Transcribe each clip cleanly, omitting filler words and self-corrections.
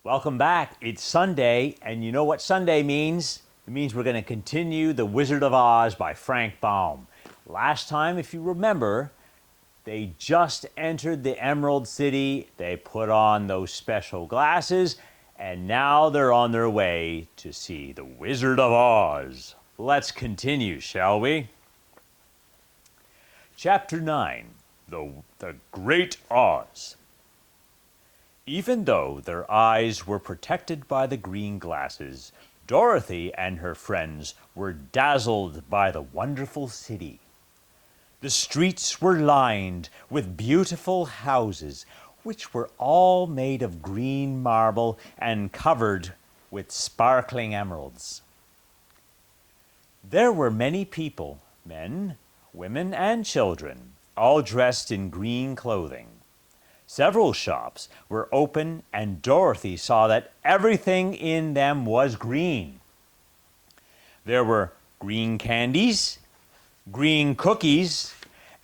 Welcome back. It's Sunday, and you know what Sunday means? It means we're going to continue The Wizard of Oz by Frank Baum. Last time, if you remember, they just entered the Emerald City. They put on those special glasses, and now they're on their way to see The Wizard of Oz. Let's continue, shall we? Chapter 9, The Great Oz. Even though their eyes were protected by the green glasses, Dorothy and her friends were dazzled by the wonderful city. The streets were lined with beautiful houses, which were all made of green marble and covered with sparkling emeralds. There were many people, men, women, and children, all dressed in green clothing. Several shops were open, and Dorothy saw that everything in them was green. There were green candies, green cookies,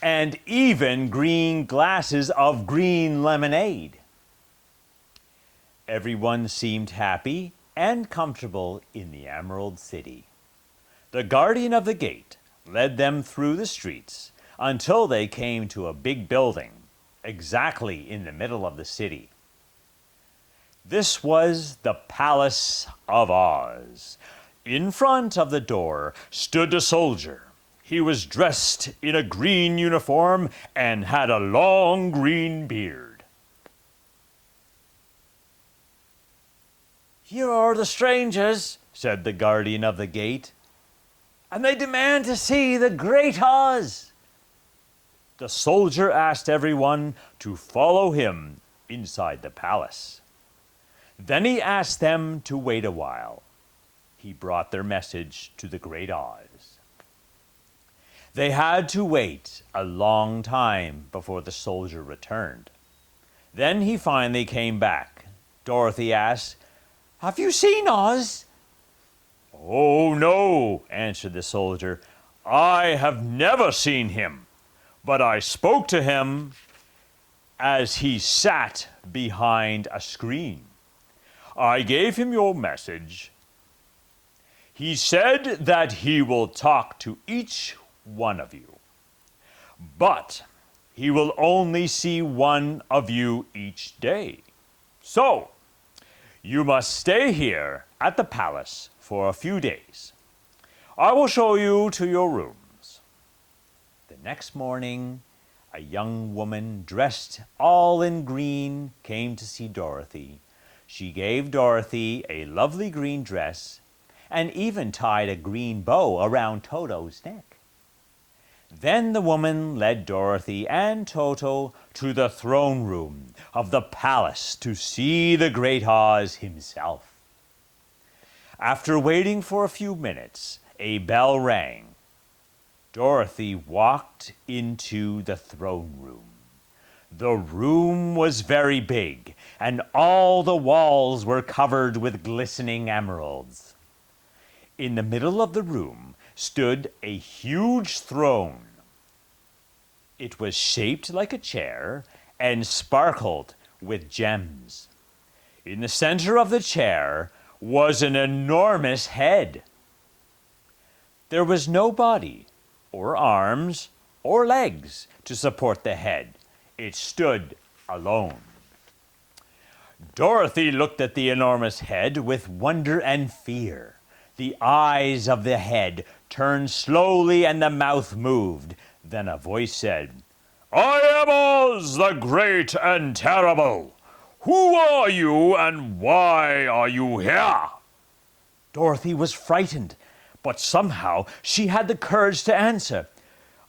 and even green glasses of green lemonade. Everyone seemed happy and comfortable in the Emerald City. The guardian of the gate led them through the streets until they came to a big building, exactly in the middle of the city. This was the Palace of Oz. In front of the door stood a soldier. He was dressed in a green uniform and had a long green beard. "Here are the strangers," said the guardian of the gate, "and they demand to see the Great Oz." The soldier asked everyone to follow him inside the palace. Then he asked them to wait a while. He brought their message to the Great Oz. They had to wait a long time before the soldier returned. Then he finally came back. Dorothy asked, "Have you seen Oz?" "Oh, no," answered the soldier. "I have never seen him. But I spoke to him as he sat behind a screen. I gave him your message. He said that he will talk to each one of you, but he will only see one of you each day. So, you must stay here at the palace for a few days. I will show you to your room." The next morning, a young woman dressed all in green came to see Dorothy. She gave Dorothy a lovely green dress and even tied a green bow around Toto's neck. Then the woman led Dorothy and Toto to the throne room of the palace to see the Great Oz himself. After waiting for a few minutes, a bell rang. Dorothy walked into the throne room. The room was very big, and all the walls were covered with glistening emeralds. In the middle of the room stood a huge throne. It was shaped like a chair and sparkled with gems. In the center of the chair was an enormous head. There was no body, or arms, or legs to support the head. It stood alone. Dorothy looked at the enormous head with wonder and fear. The eyes of the head turned slowly and the mouth moved. Then a voice said, "I am Oz, the great and terrible. Who are you and why are you here?" Dorothy was frightened, but somehow she had the courage to answer.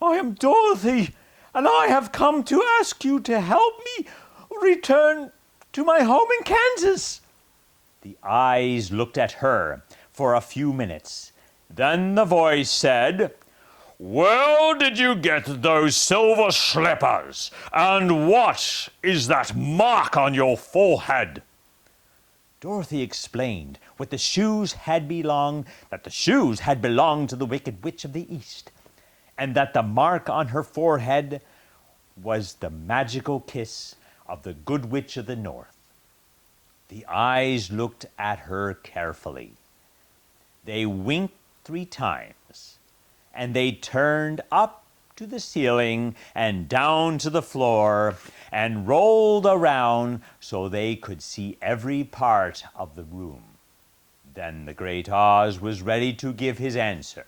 "I am Dorothy, and I have come to ask you to help me return to my home in Kansas." The eyes looked at her for a few minutes. Then the voice said, "Where did you get those silver slippers? And what is that mark on your forehead?" Dorothy explained that the shoes had belonged to the Wicked Witch of the East, and that the mark on her forehead was the magical kiss of the Good Witch of the North. The eyes looked at her carefully. They winked 3 times, and they turned up to the ceiling and down to the floor and rolled around so they could see every part of the room. Then the great Oz was ready to give his answer.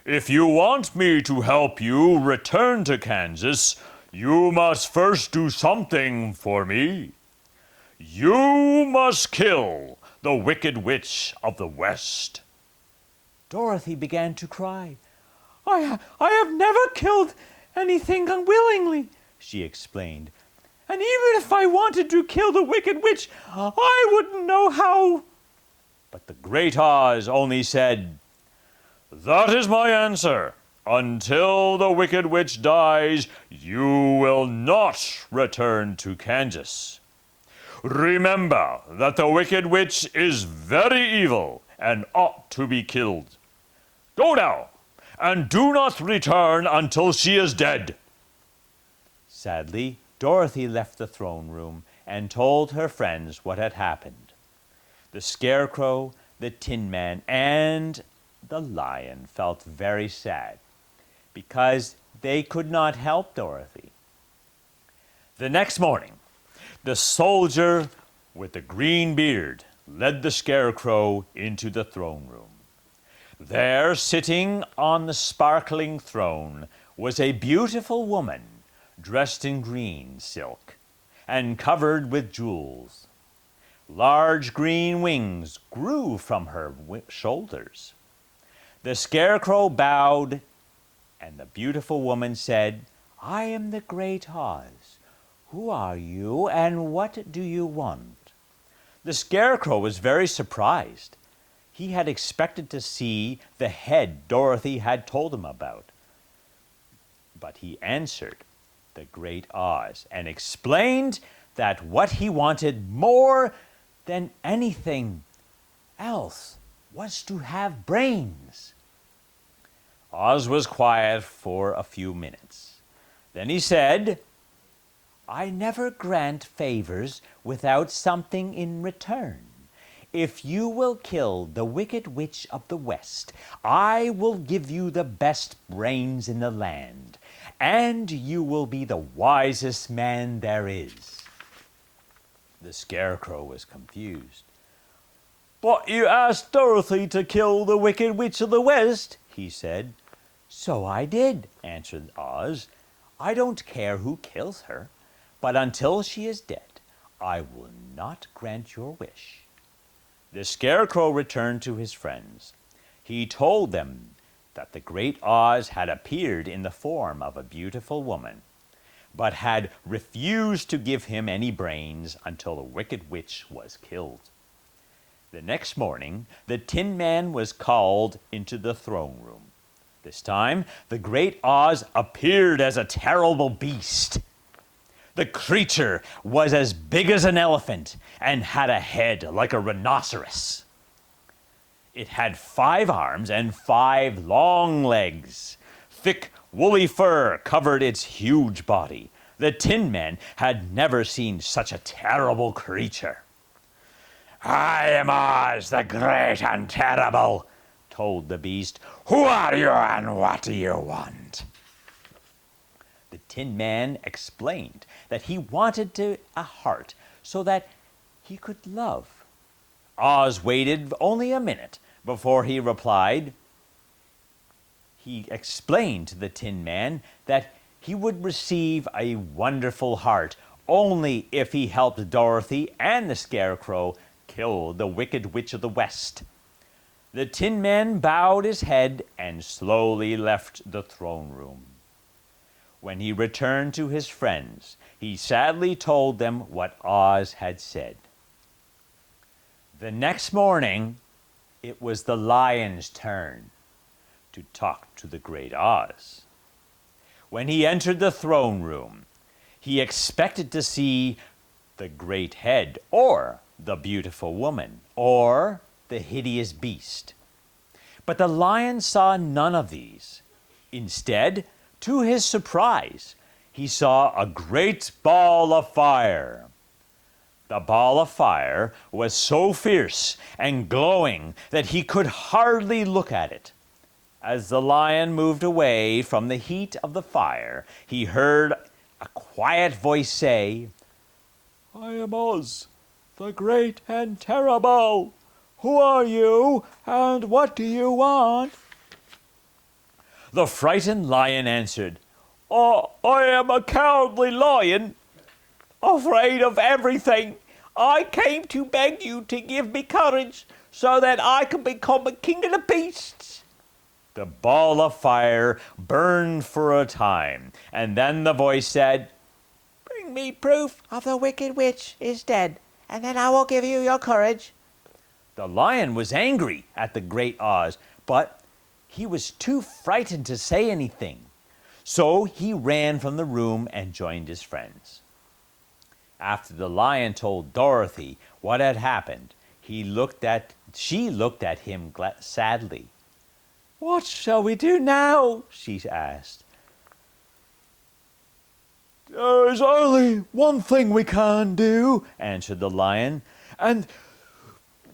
If you want me to help you return to Kansas, you must first do something for me. You must kill the Wicked Witch of the West. Dorothy began to cry. I have never killed anything unwillingly, she explained. And even if I wanted to kill the Wicked Witch, I wouldn't know how. But the great Oz only said, That is my answer. Until the Wicked Witch dies, you will not return to Kansas. Remember that the Wicked Witch is very evil and ought to be killed. Go now, and do not return until she is dead. Sadly, Dorothy left the throne room and told her friends what had happened. The Scarecrow, the Tin Man, and the Lion felt very sad because they could not help Dorothy. The next morning, the soldier with the green beard led the Scarecrow into the throne room. There, sitting on the sparkling throne, was a beautiful woman dressed in green silk and covered with jewels. Large green wings grew from her shoulders. The Scarecrow bowed, and the beautiful woman said, I am the great Oz. Who are you, and what do you want? The Scarecrow was very surprised. He had expected to see the head Dorothy had told him about. But he answered the great Oz and explained that what he wanted more than anything else was to have brains. Oz was quiet for a few minutes. Then he said, I never grant favors without something in return. If you will kill the Wicked Witch of the West, I will give you the best brains in the land, and you will be the wisest man there is. The Scarecrow was confused. But you asked Dorothy to kill the Wicked Witch of the West, he said. So I did, answered Oz. I don't care who kills her, but until she is dead, I will not grant your wish. The Scarecrow returned to his friends. He told them that the great Oz had appeared in the form of a beautiful woman, but had refused to give him any brains until the Wicked Witch was killed. The next morning, the Tin Man was called into the throne room. This time, the great Oz appeared as a terrible beast. The creature was as big as an elephant and had a head like a rhinoceros. It had 5 arms and 5 long legs. Thick, woolly fur covered its huge body. The Tin Man had never seen such a terrible creature. I am Oz, the great and terrible, told the beast. Who are you and what do you want? The Tin Man explained that he wanted a heart so that he could love. Oz waited only a minute before he replied. He explained to the Tin Man that he would receive a wonderful heart only if he helped Dorothy and the Scarecrow kill the Wicked Witch of the West. The Tin Man bowed his head and slowly left the throne room. When he returned to his friends, he sadly told them what Oz had said. The next morning, it was the Lion's turn to talk to the great Oz. When he entered the throne room, he expected to see the great head, or the beautiful woman, or the hideous beast. But the Lion saw none of these. Instead, to his surprise, he saw a great ball of fire. The ball of fire was so fierce and glowing that he could hardly look at it. As the lion moved away from the heat of the fire, he heard a quiet voice say, "I am Oz, the great and terrible. Who are you, and what do you want?" The frightened lion answered, "Oh, I am a cowardly lion, afraid of everything. I came to beg you to give me courage so that I can become a king of the beasts." The ball of fire burned for a time, and then the voice said, "Bring me proof of the wicked witch is dead, and then I will give you your courage." The lion was angry at the great Oz, but he was too frightened to say anything. So he ran from the room and joined his friends. After the lion told Dorothy what had happened, she looked at him sadly. "What shall we do now?" she asked. "There is only one thing we can do," answered the lion, "and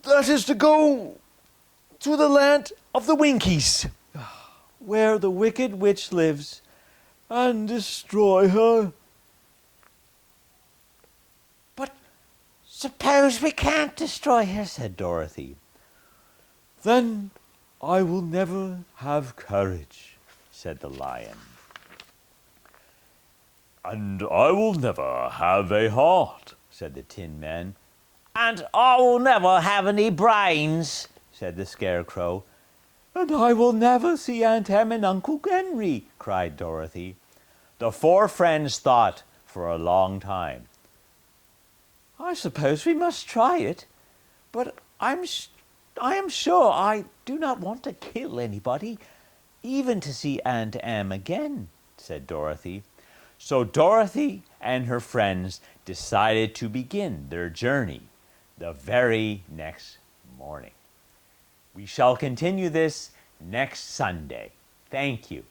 that is to go to the land of the Winkies, where the wicked witch lives, and destroy her." "But suppose we can't destroy her," said Dorothy. "Then I will never have courage," said the lion. "And I will never have a heart," said the Tin Man. "And I will never have any brains," said the Scarecrow. "And I will never see Aunt Em and Uncle Henry," cried Dorothy. The four friends thought for a long time. "I suppose we must try it, but I am sure I do not want to kill anybody, even to see Aunt Em again," said Dorothy. So Dorothy and her friends decided to begin their journey the very next morning. We shall continue this next Sunday. Thank you.